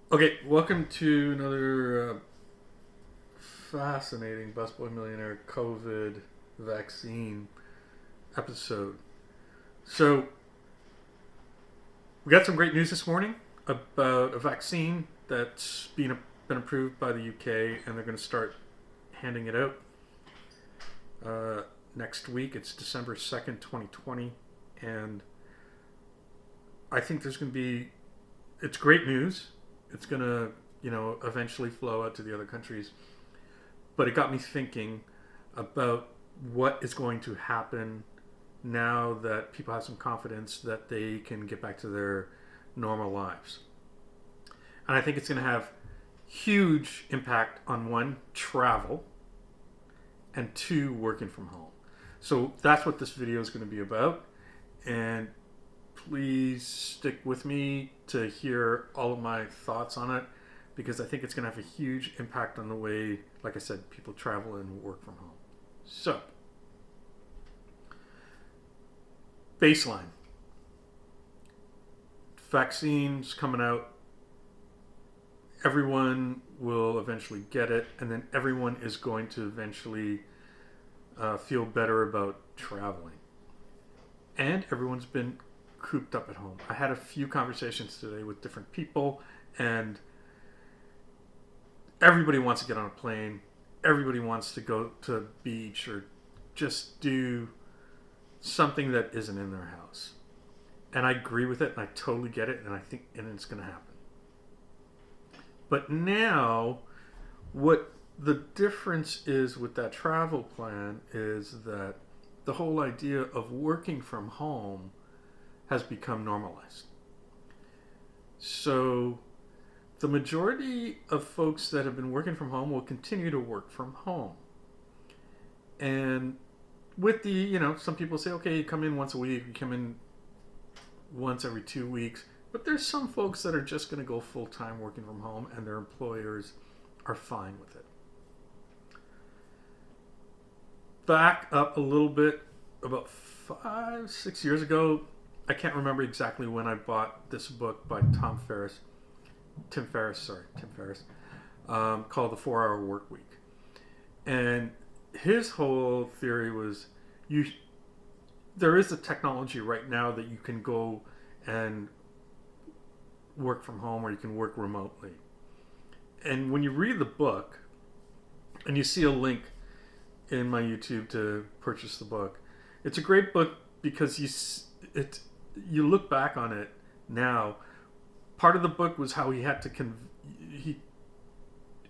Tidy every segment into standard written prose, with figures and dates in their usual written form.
Okay, welcome to another fascinating Busboy Millionaire COVID vaccine episode. So, we got some great news this morning about a vaccine that's been approved by the UK, and they're going to start handing it out next week. It's December 2nd, 2020, and I think it's great news. It's going to, eventually flow out to the other countries. But it got me thinking about what is going to happen now that people have some confidence that they can get back to their normal lives. And I think it's going to have huge impact on one, travel, and two, working from home. So that's what this video is going to be about. And please stick with me to hear all of my thoughts on it, because I think it's going to have a huge impact on the way, like I said, people travel and work from home. So, baseline. Vaccines coming out. Everyone will eventually get it, and then everyone is going to eventually feel better about traveling. And everyone's been cooped up at home. I had a few conversations today with different people, and everybody wants to get on a plane. Everybody wants to go to a beach or just do something that isn't in their house. And I agree with it, and I totally get it, and I think it's going to happen. But now, what the difference is with that travel plan is that the whole idea of working from home has become normalized. So the majority of folks that have been working from home will continue to work from home. And with some people say, okay, you come in once a week, you come in once every 2 weeks. But there's some folks that are just going to go full time working from home, and their employers are fine with it. Back up a little bit, about 5-6 years ago, I can't remember exactly when I bought this book by Tim Ferriss, called The 4-Hour Work Week. And his whole theory was there is a technology right now that you can go and work from home, or you can work remotely. And when you read the book, and you see a link in my YouTube to purchase the book, it's a great book because you look back on it now. Part of the book was how he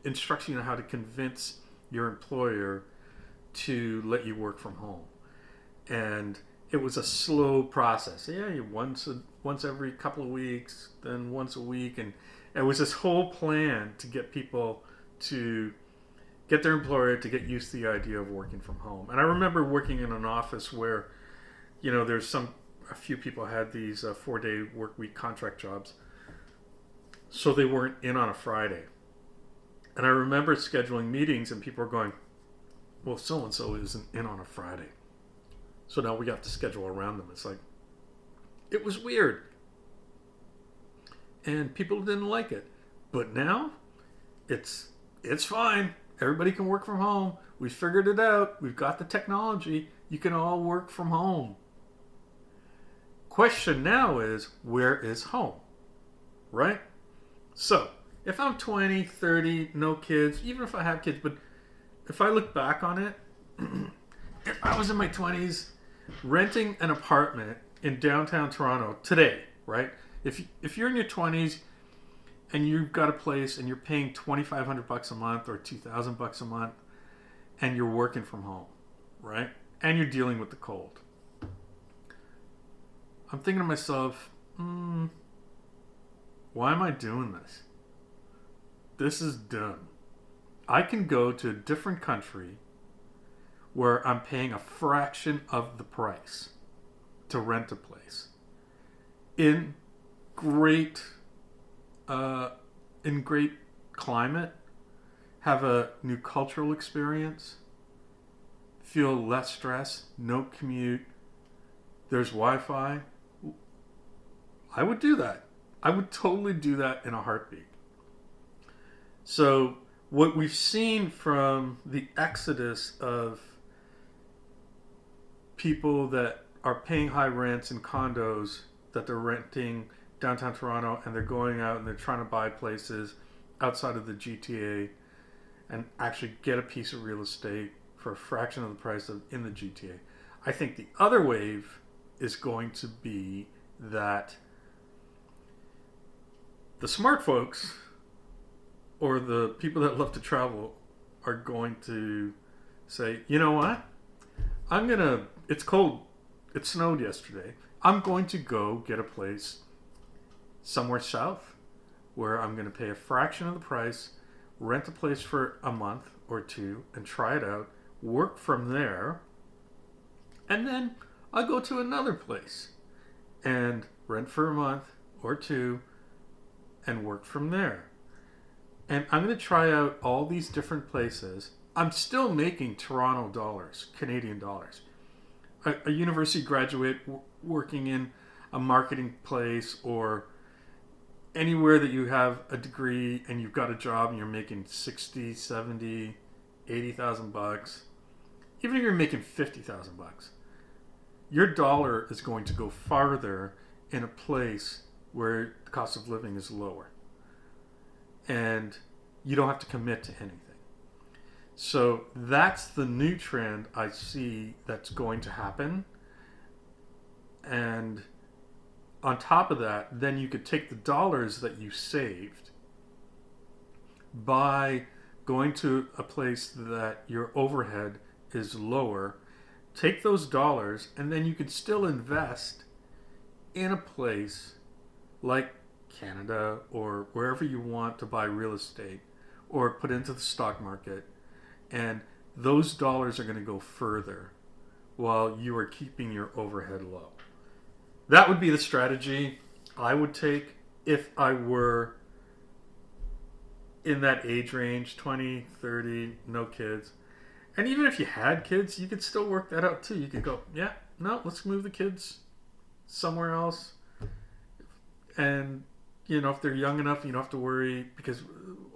instructs you on how to convince your employer to let you work from home. And it was a slow process. Yeah, once every couple of weeks, then once a week, and it was this whole plan to get people to get their employer to get used to the idea of working from home. And I remember working in an office where, there's a few people had these 4-day work week contract jobs, so they weren't in on a Friday. And I remember scheduling meetings, and people were going, well, so and so isn't in on a Friday, so now we have to schedule around them. It's like, it was weird. And people didn't like it. But now, it's fine. Everybody can work from home. We figured it out. We've got the technology. You can all work from home. Question now is, where is home? Right? So, if I'm 20, 30, no kids, even if I have kids, but if I look back on it, if I was in my 20s, renting an apartment in downtown Toronto today, right? If you're in your 20s and you've got a place and you're paying $2,500 a month or $2,000 a month, and you're working from home, right? And you're dealing with the cold, I'm thinking to myself, why am I doing this? This is dumb. I can go to a different country where I'm paying a fraction of the price to rent a place in great climate, have a new cultural experience, feel less stress, no commute, there's Wi-Fi. I would do that. I would totally do that in a heartbeat. So what we've seen from the exodus of people that are paying high rents in condos that they're renting downtown Toronto, and they're going out and they're trying to buy places outside of the GTA and actually get a piece of real estate for a fraction of the price of in the GTA. I think the other wave is going to be that the smart folks or the people that love to travel are going to say, you know what? It's cold. It snowed yesterday. I'm going to go get a place somewhere south where I'm going to pay a fraction of the price, rent a place for a month or two, and try it out, work from there, and then I'll go to another place and rent for a month or two and work from there. And I'm going to try out all these different places. I'm still making Toronto dollars, Canadian dollars. A university graduate working in a marketing place or anywhere that you have a degree and you've got a job and you're making 60, 70, 80,000 bucks, even if you're making 50,000 bucks, your dollar is going to go farther in a place where the cost of living is lower. And you don't have to commit to anything. So that's the new trend I see that's going to happen. And on top of that, then you could take the dollars that you saved by going to a place that your overhead is lower, take those dollars, and then you could still invest in a place like Canada or wherever you want to buy real estate or put into the stock market, and those dollars are going to go further while you are keeping your overhead low. That would be the strategy I would take if I were in that age range, 20, 30, no kids. And even if you had kids, you could still work that out too. You could go, yeah, no, let's move the kids somewhere else. And, you know, if they're young enough, you don't have to worry, because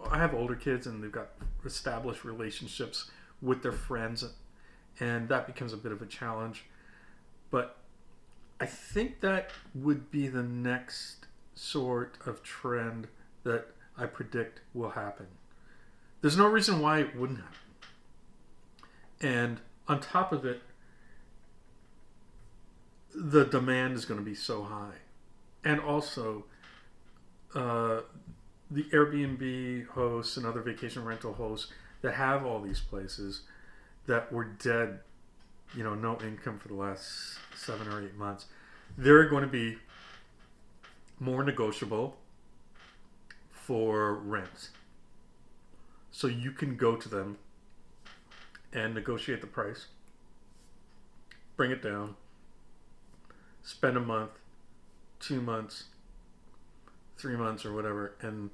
I have older kids and they've got established relationships with their friends, and that becomes a bit of a challenge. But I think that would be the next sort of trend that I predict will happen. There's no reason why it wouldn't happen. And on top of it, the demand is going to be so high. And also, the Airbnb hosts and other vacation rental hosts that have all these places that were dead, you know, no income for the last 7 or 8 months, they're going to be more negotiable for rent. So you can go to them and negotiate the price, bring it down, spend a month, 2 months, 3 months or whatever, and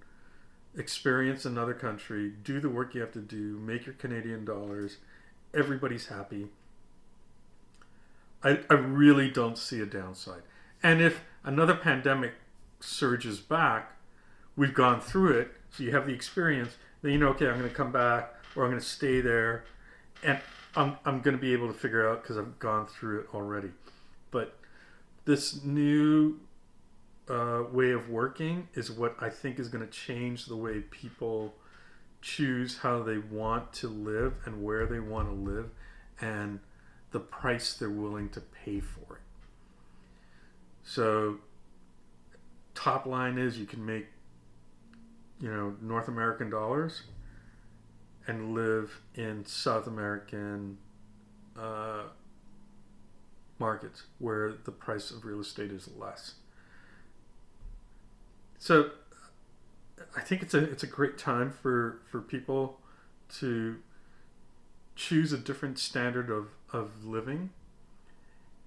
experience another country, do the work you have to do, make your Canadian dollars, everybody's happy. I really don't see a downside. And if another pandemic surges back, we've gone through it, so you have the experience, then you know, okay, I'm going to come back, or I'm going to stay there, and I'm going to be able to figure out because I've gone through it already. But this new way of working is what I think is going to change the way people choose how they want to live and where they want to live and the price they're willing to pay for it. So top line is you can make, you know, North American dollars and live in South American markets where the price of real estate is less. So I think it's a great time for people to choose a different standard of living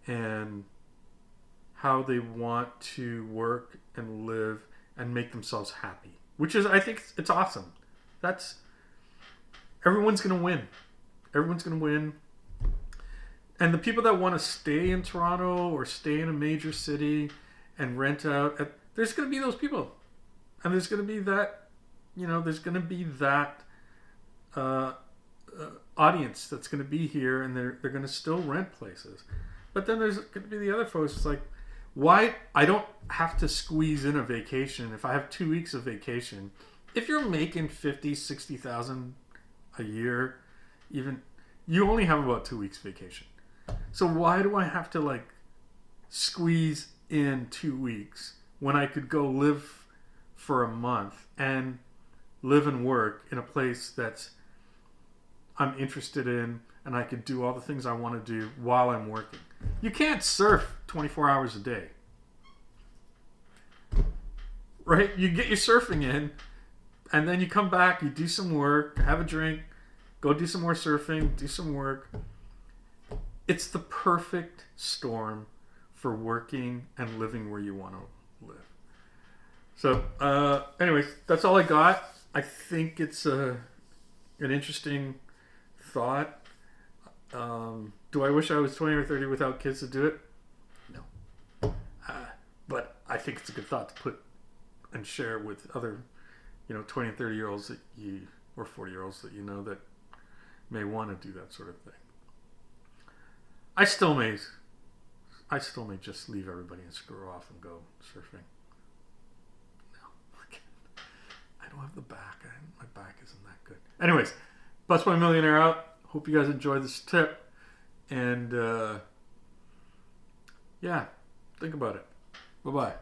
and how they want to work and live and make themselves happy, which is, I think it's awesome. That's, everyone's going to win. Everyone's going to win. And the people that want to stay in Toronto or stay in a major city and rent out, there's going to be those people. And there's going to be that, there's going to be that audience that's going to be here, and they're going to still rent places. But then there's going to be the other folks. It's like, why? I don't have to squeeze in a vacation if I have 2 weeks of vacation. If you're making 50, 60,000 a year, even, you only have about 2 weeks vacation. So why do I have to like squeeze in 2 weeks when I could go live for a month and live and work in a place that's I'm interested in, and I could do all the things I want to do while I'm working? You can't surf 24 hours a day. Right? You get your surfing in, and then you come back, you do some work, have a drink, go do some more surfing, do some work. It's the perfect storm for working and living where you want to live. So, anyways, that's all I got. I think it's an interesting thought. Do I wish I was 20 or 30 without kids to do it? No. But I think it's a good thought to put and share with other, 20 and 30 year olds that you, or 40 year olds that you know that may want to do that sort of thing. I still may just leave everybody and screw off and go surfing. No, I don't have the back. My back isn't that good. Anyways, Busboy Millionaire out. Hope you guys enjoyed this tip. And, yeah, think about it. Bye-bye.